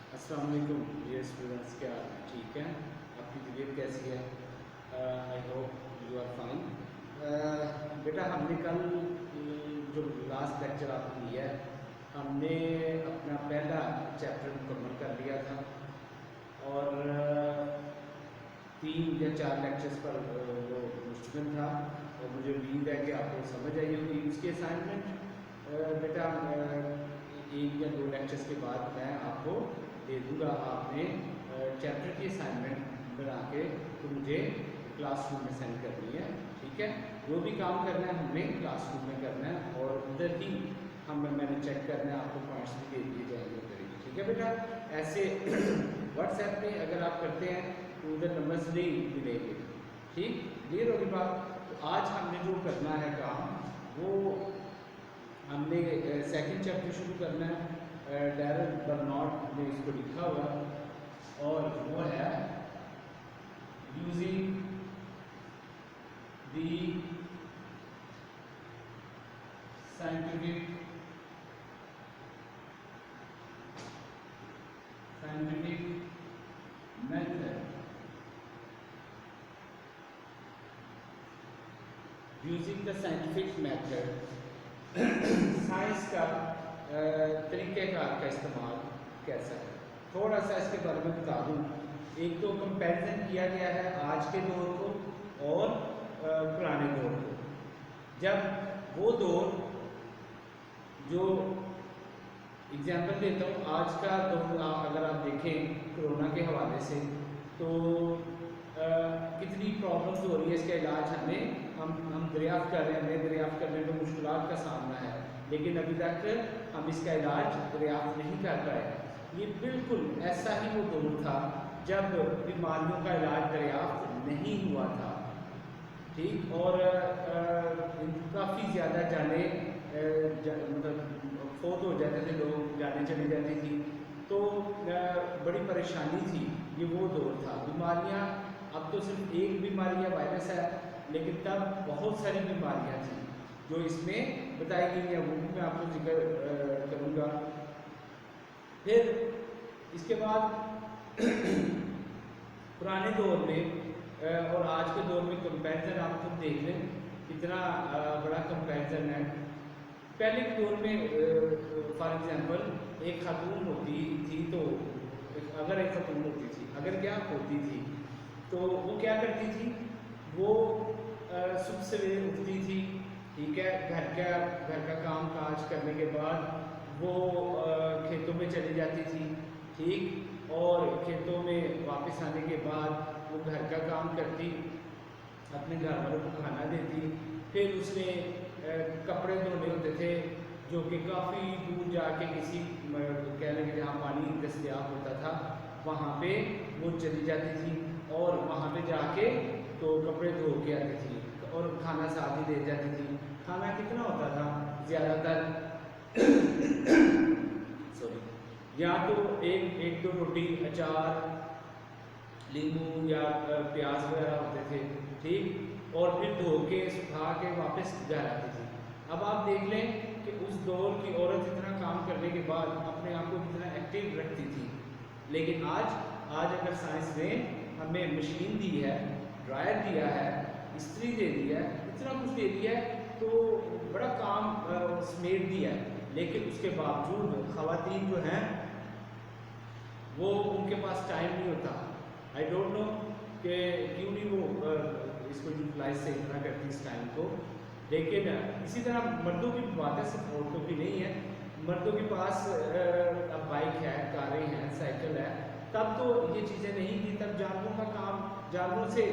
अस्सलाम वालेकुम dear students, क्या हाल है? ठीक है, आपकी तबीयत कैसी है? I hope you are fine. बेटा, हमने कल जो लास्ट लेक्चर आपको लिया है, हमने अपना पहला चैप्टर मुकम्मल कर लिया था और 3 या 4 लेक्चर्स पर वो मुश्तमिल था और मुझे उम्मीद है कि आपको समझ आई होगी। उसकी असाइनमेंट बेटा 1 या 2 लेक्चर्स के बाद मैं आपको दे दूँगा। आपने चैप्टर की असाइनमेंट बना के तो मुझे क्लासरूम में सेंड करनी है, ठीक है? जो भी काम करना है हमें क्लासरूम में करना है और उधर ही मैंने चेक करना है, आपको पॉइंट्स भी दे दिए जाएंगे उधर ही, ठीक है बेटा? ऐसे व्हाट्सएप पे अगर आप करते हैं तो उधर नंबर्स नहीं मिलेंगे, ठीक? क्लियर होगी बात? तो आज हमने जो करना है काम, वो हमने सेकंड चैप्टर शुरू करना है। डैरल बर्नॉट ने इसको लिखा हुआ और वो है using the scientific method, using the scientific method, science का तरीक़ेकार का इस्तेमाल कैसा है, थोड़ा सा इसके बारे में बता दूँ। एक तो कंपैरिजन किया गया है आज के दौर को और पुराने दौर को। जब वो दौर, जो एग्जाम्पल देता हूँ, आज का दौर अगर आप देखें कोरोना के हवाले से, तो कितनी प्रॉब्लम्स हो रही है, इसका इलाज हम दरियाफ्त कर रहे हैं, हमें दरियाफ्त करने में मुश्किलात का सामना है, लेकिन अभी तक हम इसका इलाज दरियाफ्त नहीं कर पाए। ये बिल्कुल ऐसा ही वो दौर था जब बीमारियों का इलाज दरियाफ्त नहीं हुआ था, ठीक? और काफ़ी ज़्यादा जाने मतलब फोत हो जाते थे लोग, जाने चली जाती थी, तो बड़ी परेशानी थी। ये वो दौर था। बीमारियाँ, अब तो सिर्फ एक बीमारी या वायरस है, लेकिन तब बहुत सारी बीमारियाँ थी जो इसमें बताई गई हैं, वो भी मैं आपको जिक्र करूँगा। फिर इसके बाद पुराने दौर में और आज के दौर में कंपैरिजन आप खुद देख लें, कितना बड़ा कंपैरिजन है। पहले के दौर में फॉर एग्जांपल एक खातून होती थी, तो अगर एक खातून होती थी, अगर क्या होती थी, तो वो क्या करती थी, वो सुबह सवेरे उठती थी, ठीक है? घर का काम काज करने के बाद वो खेतों में चली जाती थी, ठीक? और खेतों में वापस आने के बाद वो घर का काम करती, अपने घर वालों को खाना देती। फिर उसने कपड़े धोने होते थे, जो कि काफ़ी दूर जाके किसी कह लेंगे जहाँ पानी दस्तयाब होता था, वहाँ पे वो चली जाती थी और वहाँ पे जाके तो कपड़े धो के आती थी और खाना साथ ही दे जाती थी। खाना कितना होता था? ज़्यादातर सॉरी, या तो एक दो रोटी, अचार, नींबू या प्याज वगैरह होते थे, ठीक? और फिर धो के सुखा के वापस घर आती थी। अब आप देख लें कि उस दौर की औरत इतना काम करने के बाद अपने आप को कितना एक्टिव रखती थी। लेकिन आज अगर साइंस ने हमें मशीन दी है, ड्रायर दिया है, इस्त्री दे दी है, इतना कुछ दे दिया है, तो बड़ा काम समेट दिया है, लेकिन उसके बावजूद ख़वातीन जो हैं वो, उनके पास टाइम नहीं होता। आई डोंट नो कि क्यों नहीं वो इसको यूटिलाइज से इतना करती इस टाइम को। लेकिन इसी तरह मर्दों की बात है, सिर्फ औरतों की नहीं है। मर्दों के पास अब बाइक है, कारें हैं, साइकिल है। तब तो ये चीज़ें नहीं थी, तब जानवरों का काम, जानवरों से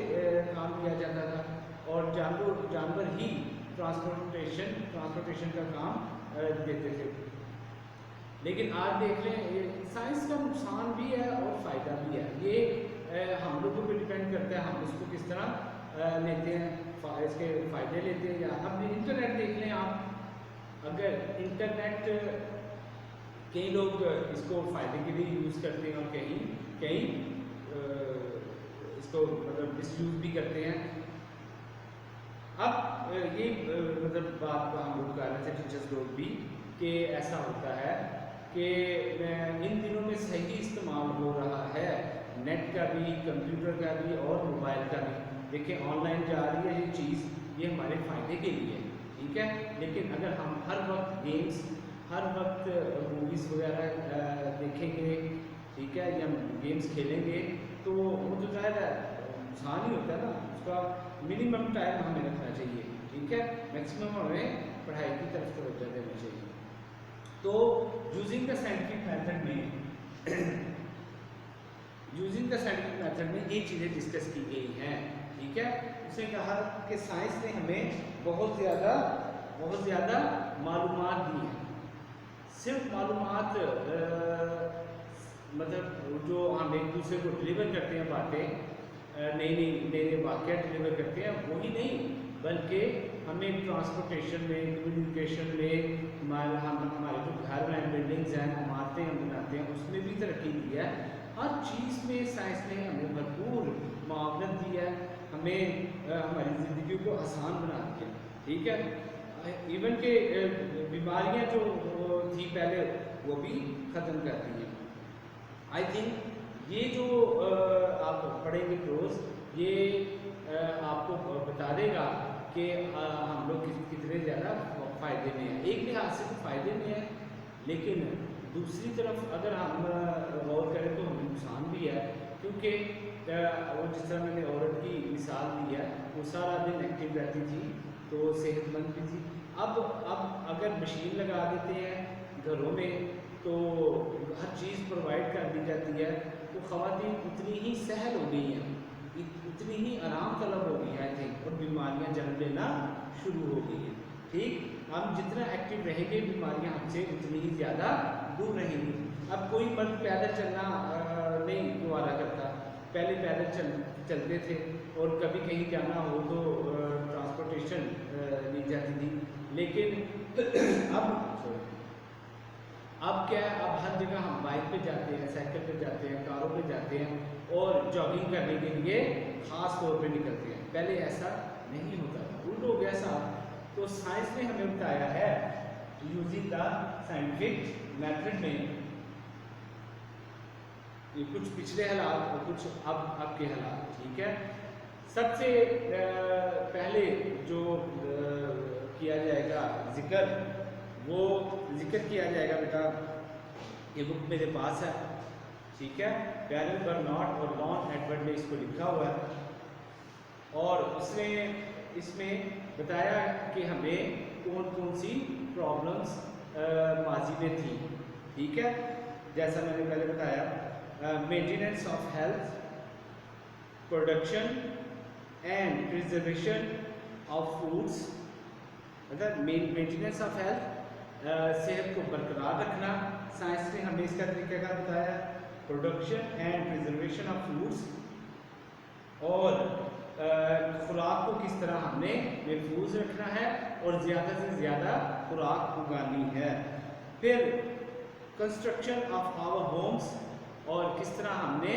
काम लिया जाता था और जानवर ही ट्रांसपोर्टेशन का काम देते थे। लेकिन आज देख लें, साइंस का नुकसान भी है और फ़ायदा भी है। ये हम लोगों पर डिपेंड करता है, हम इसको किस तरह लेते हैं, इसके फ़ायदे लेते हैं। या अब इंटरनेट देख लें आप, अगर इंटरनेट कई लोग इसको फ़ायदे के लिए यूज़ करते हैं और कहीं इसको मतलब मिसयूज़ भी करते हैं। अब ये मतलब बात हम लोग कर रहे थे टीचर्स लोग भी, कि ऐसा होता है कि इन दिनों में सही इस्तेमाल हो रहा है, नेट का भी, कंप्यूटर का भी और मोबाइल का भी। देखिए ऑनलाइन जा रही है ये चीज़, ये हमारे फ़ायदे के लिए है, ठीक है। लेकिन अगर हम हर वक्त गेम्स, हर वक्त मूवीज़ वगैरह देखेंगे, ठीक है, या गेम्स खेलेंगे, तो वो तो ज़ाहिर है नुकसान ही होता है ना। उसका मिनिमम टाइम हमें रखना चाहिए, ठीक है। मैक्सिमम हमें पढ़ाई की तरफ तवज्जो देनी चाहिए। तो यूजिंग द साइंटिफिक मेथड में यूजिंग द साइंटिफिक मेथड में ये चीज़ें डिस्कस की गई हैं, ठीक है। उसने कहा कि साइंस ने हमें बहुत ज़्यादा मालूमात दी हैं। सिर्फ मालूमात मतलब जो हम एक दूसरे को डिलीवर करते हैं बातें, नए वाक़या डिलीवर करते हैं, वही नहीं, बल्कि हमें ट्रांसपोर्टेशन में, कम्युनिकेशन में, हमारे जो घर हैं, बिल्डिंग्स हैं, इमारतें हम बनाते हैं, उसमें भी तरक्की दी है। हर चीज़ में साइंस ने हमें भरपूर मुआवनत दी है, हमें हमारी ज़िंदगी को आसान बना दिया, ठीक है। इवन के बीमारियां जो थी पहले, वो भी ख़त्म कर दी हैं। आई थिंक ये जो आप पढ़ेंगे प्रोज, ये आपको बता देगा कि हम लोग कितने ज़्यादा फ़ायदे में हैं। एक लिहाज से तो फ़ायदे में है, लेकिन दूसरी तरफ अगर हम गौर करें तो हमें नुकसान भी है, क्योंकि वो जिस तरह मैंने औरत की मिसाल दी है, वो सारा दिन एक्टिव रहती थी तो सेहतमंद भी थी। अब अगर मशीन लगा देते हैं घरों में, तो हर चीज़ प्रोवाइड कर दी जाती है, तो ख़वातीन उतनी ही सहल हो गई हैं, उतनी ही आराम तलब हो गई है, आई थिंक, और बीमारियां जन्म लेना शुरू हो गई हैं, ठीक। हम जितना एक्टिव रहेंगे, बीमारियां हमसे उतनी ही ज़्यादा दूर रहेंगी। अब कोई मर्द पैदल चलना नहीं दोबारा करता, पहले पैदल चलते थे, और कभी कहीं जाना हो तो ट्रांसपोर्टेशन ली जाती थी। लेकिन अब क्या है, अब हर जगह हम बाइक पे जाते हैं, साइकिल पे जाते हैं, कारों पे जाते हैं, और जॉगिंग करने के लिए ख़ास तौर पे निकलते हैं। पहले ऐसा नहीं होता था, उल्ट हो गया साहब। तो साइंस ने हमें बताया है, यूजिंग द साइंटिफिक मेथड में, ये कुछ पिछले हालात और कुछ अब के हालात, ठीक है। सबसे पहले जो किया जाएगा वो जिक्र किया जाएगा, बेटा ये बुक मेरे पास है, ठीक है। डैनियल बर्नार्ड और लॉन एडवर्ड ने इसको लिखा हुआ है, और उसने इसमें बताया कि हमें कौन कौन सी प्रॉब्लम्स माजी में थी, ठीक है। जैसा मैंने पहले बताया, maintenance of health, production and preservation of foods, मतलब मेंटेनेंस ऑफ हेल्थ, सेहत को बरकरार रखना, साइंस ने हमें इसका तरीका बताया, production and preservation of foods, और खुराक को किस तरह हमने महफूज रखना है और ज़्यादा से ज़्यादा खुराक उगानी है। फिर कंस्ट्रक्शन ऑफ आवर होम्स, और किस तरह हमने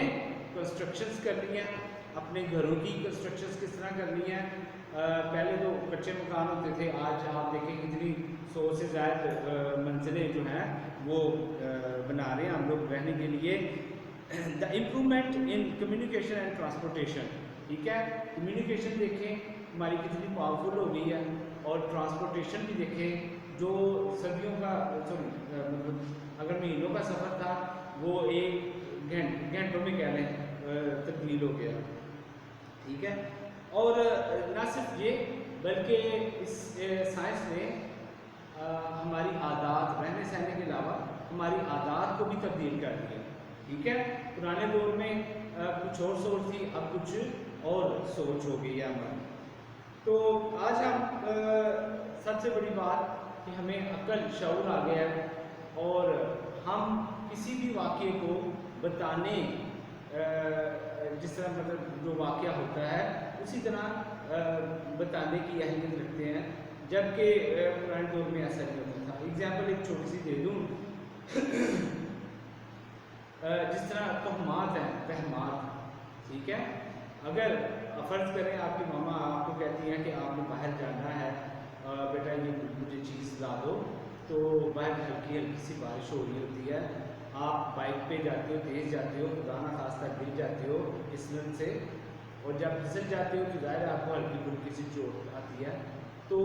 कंस्ट्रक्शंस करनी है, अपने घरों की कंस्ट्रक्शंस किस तरह करनी है। पहले तो कच्चे मकान होते थे, आज आप देखें कितनी 100 से ज़्यादा मंजिलें जो हैं वो बना रहे हैं हम लोग रहने के लिए। The improvement in communication and transportation, ठीक है। कम्युनिकेशन देखें हमारी कितनी पावरफुल हो गई है, और ट्रांसपोर्टेशन भी देखें, जो सदियों का मतलब अगर महीनों का सफ़र था, वो एक घंटों में कह लें तब्दील हो गया, ठीक है। और ना सिर्फ ये, बल्कि इस साइंस ने हमारी आदत, रहने सहने के अलावा हमारी आदत को भी तब्दील कर दिया, ठीक है। पुराने दौर में कुछ और सोच थी, अब कुछ और सोच हो गई है हमारी। तो आज हम सबसे बड़ी बात कि हमें अक्ल शऊर आ गया है, और हम किसी भी वाक़ये को बताने, जिस तरह मतलब जो वाक़या होता है उसी तरह बताने की अहलियत रखते हैं, जबकि पुराने दौर में ऐसा नहीं होता था। एग्जाम्पल एक छोटी सी दे दूँ, जिस तरह तहमात हैं, तहमात, ठीक है। अगर फ़र्ज़ करें आपकी मामा आपको कहती हैं कि आपने बाहर जाना है, बेटा ये मुझे चीज़ ला दो, तो बाहर हल्की हल्की सी बारिश हो रही होती है, आप बाइक पे जाते हो, तेज़ जाते हो, खुदा ना खास्ता गिर जाते हो फिसलन से, और जब फिसल जाते हो तो ज़ाहिर आपको हल्की फुल्की सी चोट आती है। तो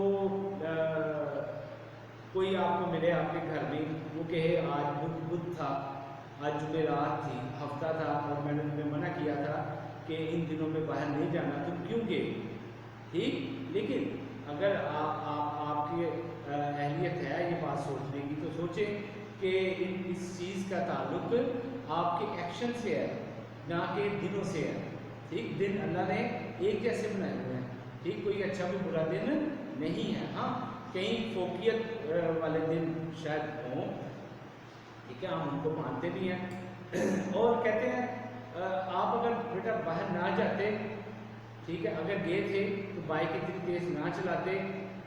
कोई आपको मिले आपके घर में, वो कहे आज बुध था, आज जुमेरात थी, हफ्ता था और मैंने तुम्हें मना किया था कि इन दिनों में बाहर नहीं जाना, तुम क्यों गए? ठीक, लेकिन अगर आपकी अहलियत है ये बात सोचने की, तो सोचें कि इस चीज़ का ताल्लुक आपके एक्शन से है, ना कि दिनों से है। ठीक, दिन अल्लाह ने एक जैसे बनाए हुए हैं। ठीक, कोई अच्छा कोई बुरा दिन नहीं है। हाँ, कहीं फोकियत वाले दिन शायद हों, ठीक है, हम उनको मानते भी हैं और कहते हैं आप अगर बेटा बाहर ना जाते, ठीक है, अगर गए थे तो बाइक इतनी तेज़ ना चलाते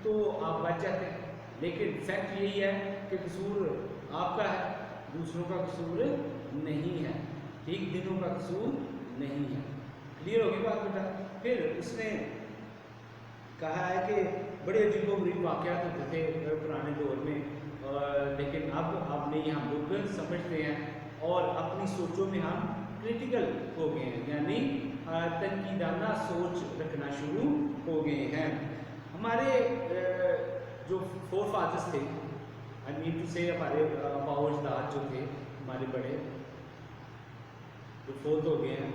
तो आप बच जाते, लेकिन फैक्ट यही है कि कसूर आपका है, दूसरों का कसूर नहीं है। ठीक, दिनों का कसूर नहीं है। क्लियर होगी बात बेटा? फिर उसने कहा है कि बड़े अजीबोगरीब वाक़यात होते थे पुराने दौर में, लेकिन अब नहीं, हम लोग समझते हैं और अपनी सोचों में हम क्रिटिकल हो गए हैं, यानी तनकीदाना सोच रखना शुरू हो गए हैं। हमारे जो फोर फादर्स थे, आई मीन टू से हमारे बाओजदाद जो थे, हमारे बड़े जो फोत हो गए हैं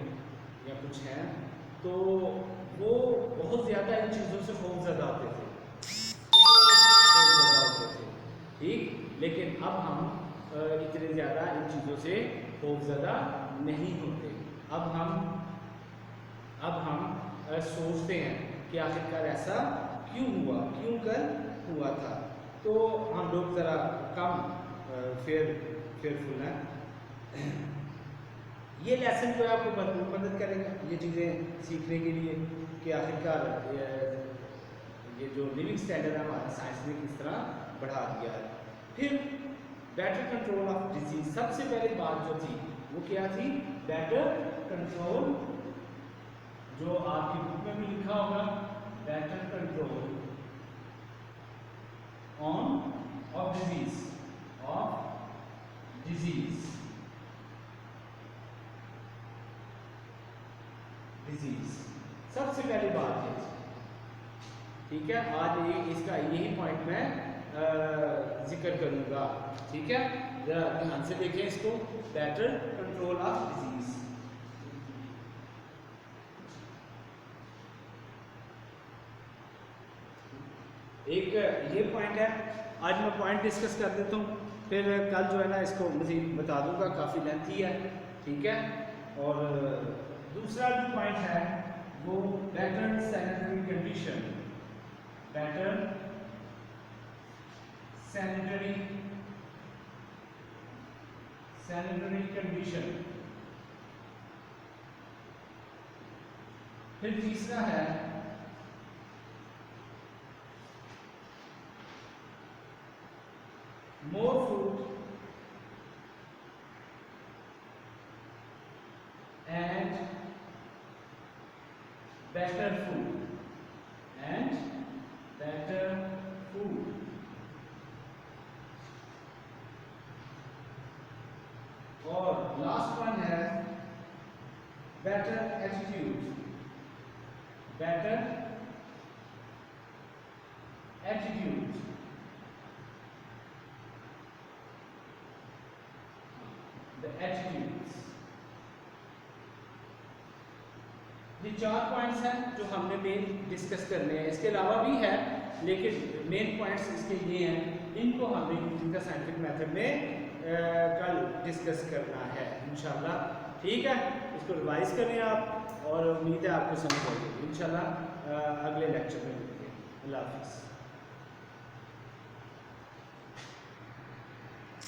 या कुछ हैं, तो वो बहुत ज़्यादा इन चीज़ों से खौफज़दा होते थे, ठीक, लेकिन अब हम इतने ज़्यादा इन चीज़ों से खौफज़दा नहीं होते। अब हम सोचते हैं कि आखिरकार ऐसा क्यों हुआ, क्यों कर हुआ था, तो हम लोग ज़रा कम फेयरफुल हैं। ये लेसन जो है आपको भरपूर मदद करेगा ये चीज़ें सीखने के लिए कि आखिरकार ये जो लिविंग स्टैंडर्ड है हमारा साइंस ने किस तरह बढ़ा दिया है। फिर बेटर कंट्रोल ऑफ डिजीज, सबसे पहले बात जो थी वो क्या थी? बेटर कंट्रोल, जो आपकी बुक में भी लिखा होगा, बेटर कंट्रोल ऑफ डिजीज सबसे पहली बात है, ठीक है, आज इसका यही पॉइंट मैं जिक्र करूंगा, ठीक है, जरा ध्यान से देखें इसको, बेटर कंट्रोल ऑफ डिजीज। एक ये पॉइंट है, आज मैं पॉइंट डिस्कस कर देता हूँ, फिर कल जो है ना इसको मज़ीद बता दूंगा, काफ़ी लेंथी है, ठीक है। और दूसरा जो पॉइंट है वो better sanitary condition, better sanitary condition. फिर तीसरा है more food and better food और लास्ट वन है better attitude, the attitudes। ये 4 पॉइंट्स हैं जो हमने मेन डिस्कस करने हैं, इसके अलावा भी है लेकिन मेन पॉइंट्स इसके ये हैं, इनको हमने यूजिंग द साइंटिफिक मेथड में कल डिस्कस करना है इंशाल्लाह, ठीक है। इसको रिवाइज करें आप और उम्मीद है आपको समझ आएगी इंशाल्लाह। अगले लेक्चर में मिलते हैं। अल्लाह हाफ़िज़।